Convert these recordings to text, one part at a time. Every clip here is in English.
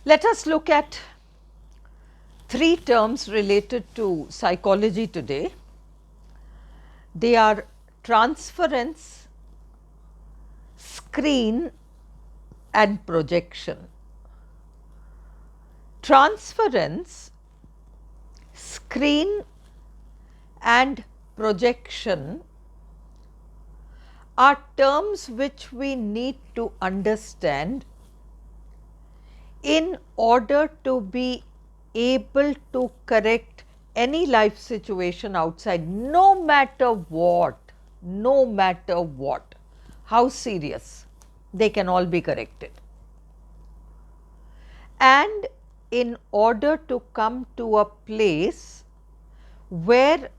Let us look at three terms related to psychology today. They are transference, screen and projection. Transference, screen and projection are terms which we need to understand in order to be able to correct any life situation outside, no matter what, how serious, they can all be corrected. And in order to come to a place where,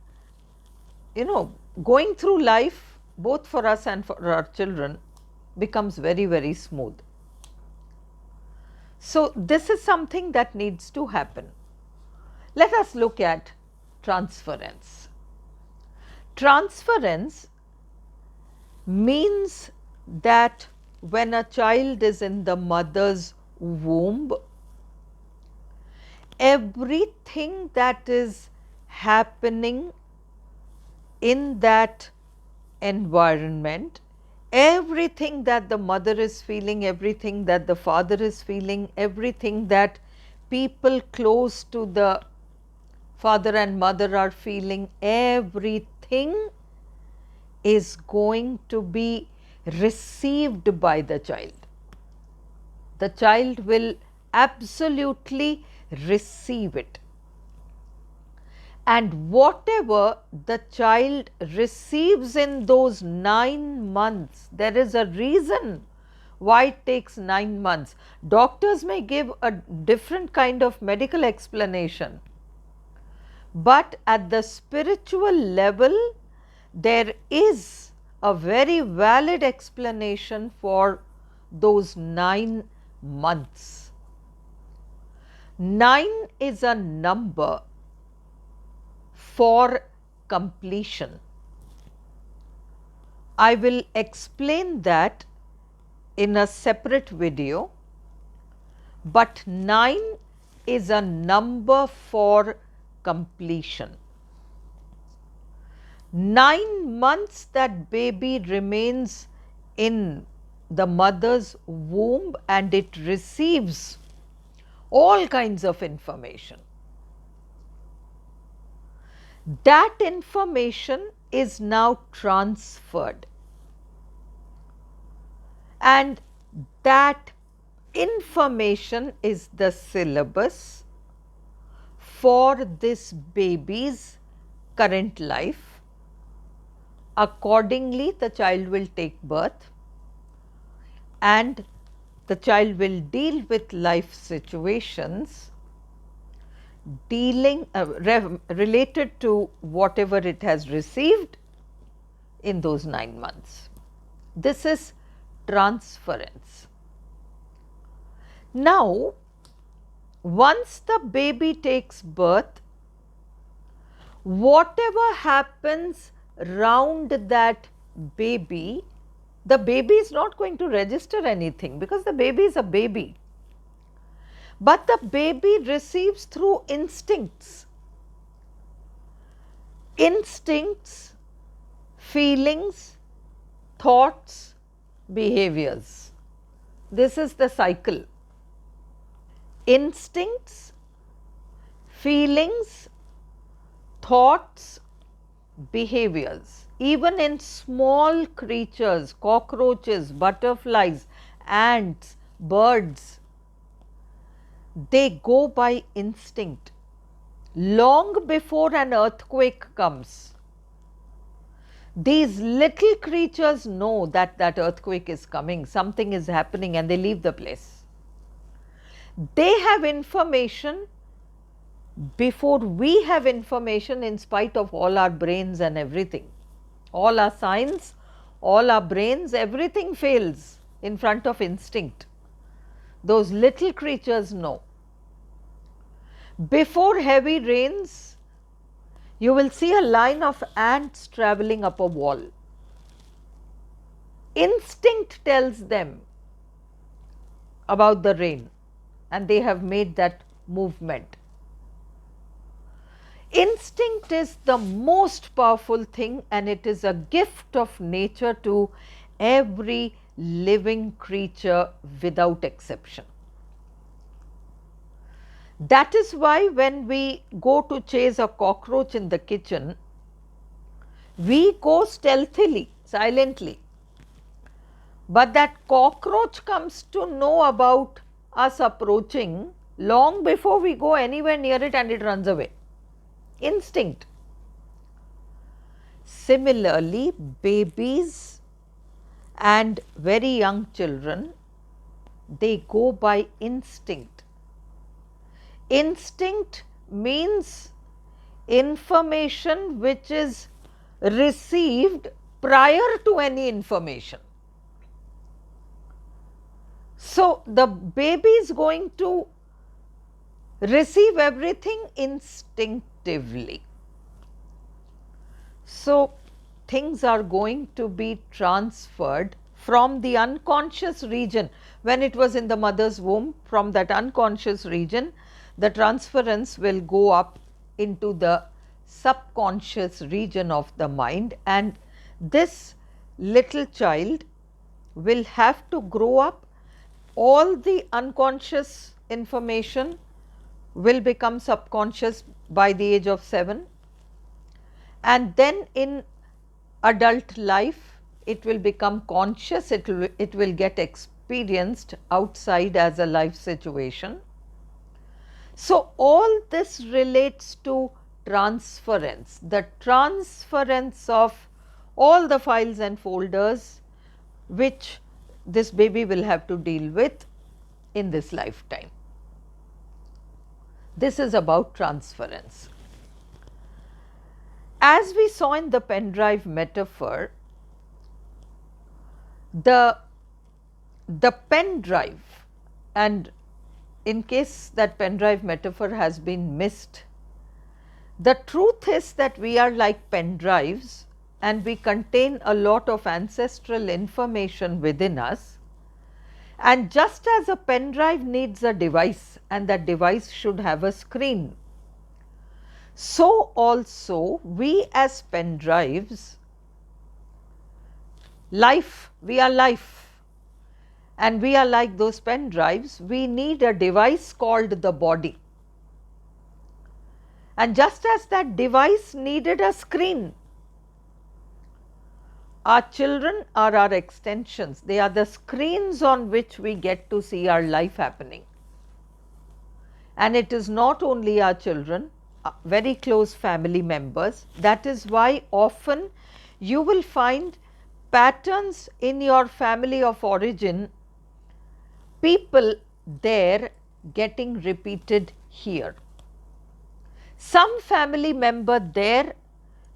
going through life both for us and for our children becomes very, very smooth. So, this is something that needs to happen. Let us look at transference. Transference means that when a child is in the mother's womb, everything that is happening in that environment, everything that the mother is feeling, everything that the father is feeling, everything that people close to the father and mother are feeling, everything is going to be received by the child. The child will absolutely receive it. And whatever the child receives in those 9 months, there is a reason why it takes 9 months. Doctors may give a different kind of medical explanation, but at the spiritual level, there is a very valid explanation for those 9 months. 9 is a number for completion. I will explain that in a separate video, but 9 is a number for completion. 9 months that baby remains in the mother's womb and it receives all kinds of information. That information is now transferred, and that information is the syllabus for this baby's current life. Accordingly, the child will take birth and the child will deal with life situations related to whatever it has received in those 9 months. This is transference. Now, once the baby takes birth, whatever happens round that baby, the baby is not going to register anything because the baby is a baby. But the baby receives through instincts, feelings, thoughts, behaviors. This is the cycle. Instincts, feelings, thoughts, behaviors. Even in small creatures, cockroaches, butterflies, ants, birds, they go by instinct. Long before an earthquake comes, these little creatures know that that earthquake is coming, something is happening, and they leave the place. They have information before we have information, in spite of all our brains and everything. All our science, all our brains, everything fails in front of instinct. Those little creatures know. Before heavy rains, you will see a line of ants traveling up a wall. Instinct tells them about the rain. and they have made that movement. Instinct is the most powerful thing, and it is a gift of nature to every living creature without exception. That is why when we go to chase a cockroach in the kitchen, we go stealthily, silently. But that cockroach comes to know about us approaching long before we go anywhere near it, and it runs away. Instinct. Similarly, babies and very young children, they go by instinct. Instinct means information which is received prior to any information. So, the baby is going to receive everything instinctively. So, things are going to be transferred from the unconscious region. When it was in the mother's womb, from that unconscious region, the transference will go up into the subconscious region of the mind, and this little child will have to grow up. All the unconscious information will become subconscious by the age of 7, and then in adult life it will become conscious, it will get experienced outside as a life situation. So, all this relates to transference, the transference of all the files and folders which this baby will have to deal with in this lifetime. This is about transference. As we saw in the pen drive metaphor, the pen drive, and in case that pen drive metaphor has been missed, the truth is that we are like pen drives, and we contain a lot of ancestral information within us. And just as a pen drive needs a device, and that device should have a screen, so also we as pen drives, we are life, and we are like those pen drives. We need a device called the body. And just as that device needed a screen, our children are our extensions. They are the screens on which we get to see our life happening. And it is not only our children, very close family members. That is why often you will find patterns in your family of origin, people there getting repeated here. Some family member there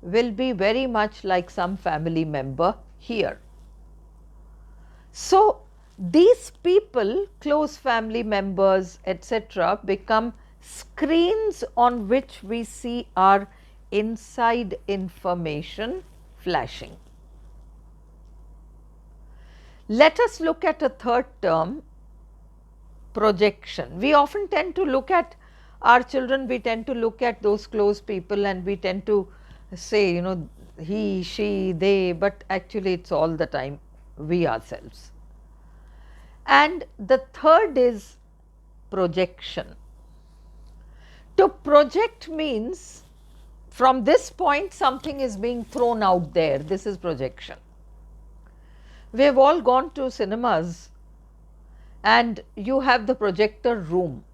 will be very much like some family member here. So, these people, close family members, etc., become screens on which we see our inside information flashing. Let us look at a third term, projection. We often tend to look at our children, we tend to look at those close people, and we tend to say, you know, he, she, they, but actually it is all the time we ourselves. And the third is projection. To project means from this point something is being thrown out there, this is projection. We have all gone to cinemas and you have the projector room.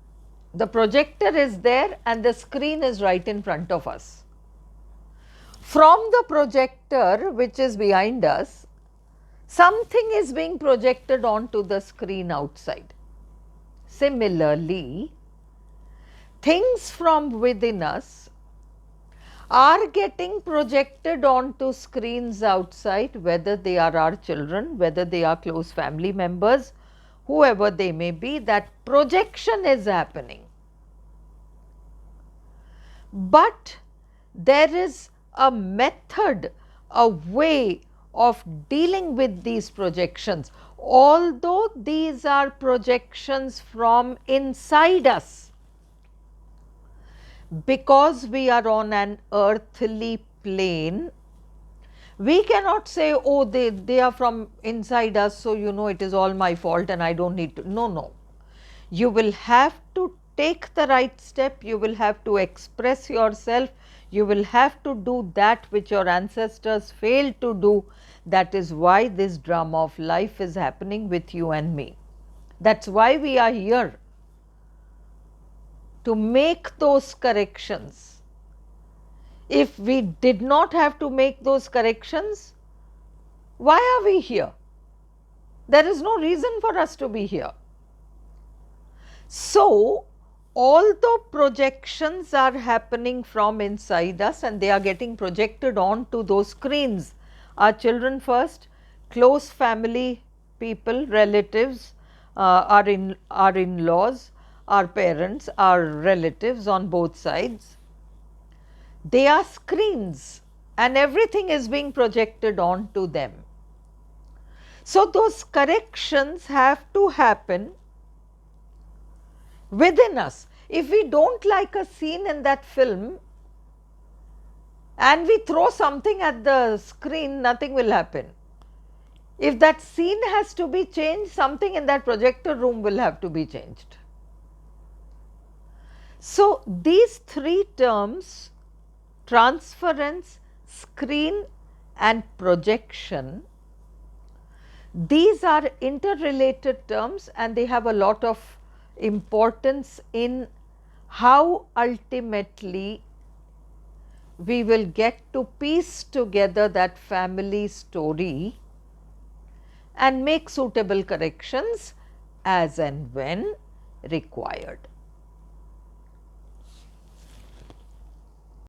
The projector is there and the screen is right in front of us. From the projector which is behind us, something is being projected onto the screen outside. Similarly, things from within us are getting projected onto screens outside, whether they are our children, whether they are close family members, whoever they may be, that projection is happening. But there is a method, a way of dealing with these projections. Although these are projections from inside us, because we are on an earthly plane, we cannot say, oh, they are from inside us, so it is all my fault and I don't need to. No, no. You will have to take the right step, you will have to express yourself, you will have to do that which your ancestors failed to do. That is why this drama of life is happening with you and me. That's why we are here, to make those corrections. If we did not have to make those corrections, why are we here? There is no reason for us to be here. So, although projections are happening from inside us and they are getting projected onto those screens, our children first, close family people, relatives, our in-laws, our parents, our relatives on both sides, they are screens and everything is being projected onto them. So, those corrections have to happen within us. If we don't like a scene in that film and we throw something at the screen, nothing will happen. If that scene has to be changed, something in that projector room will have to be changed. So, these three terms, transference, screen and projection, these are interrelated terms and they have a lot of importance in how ultimately we will get to piece together that family story and make suitable corrections as and when required.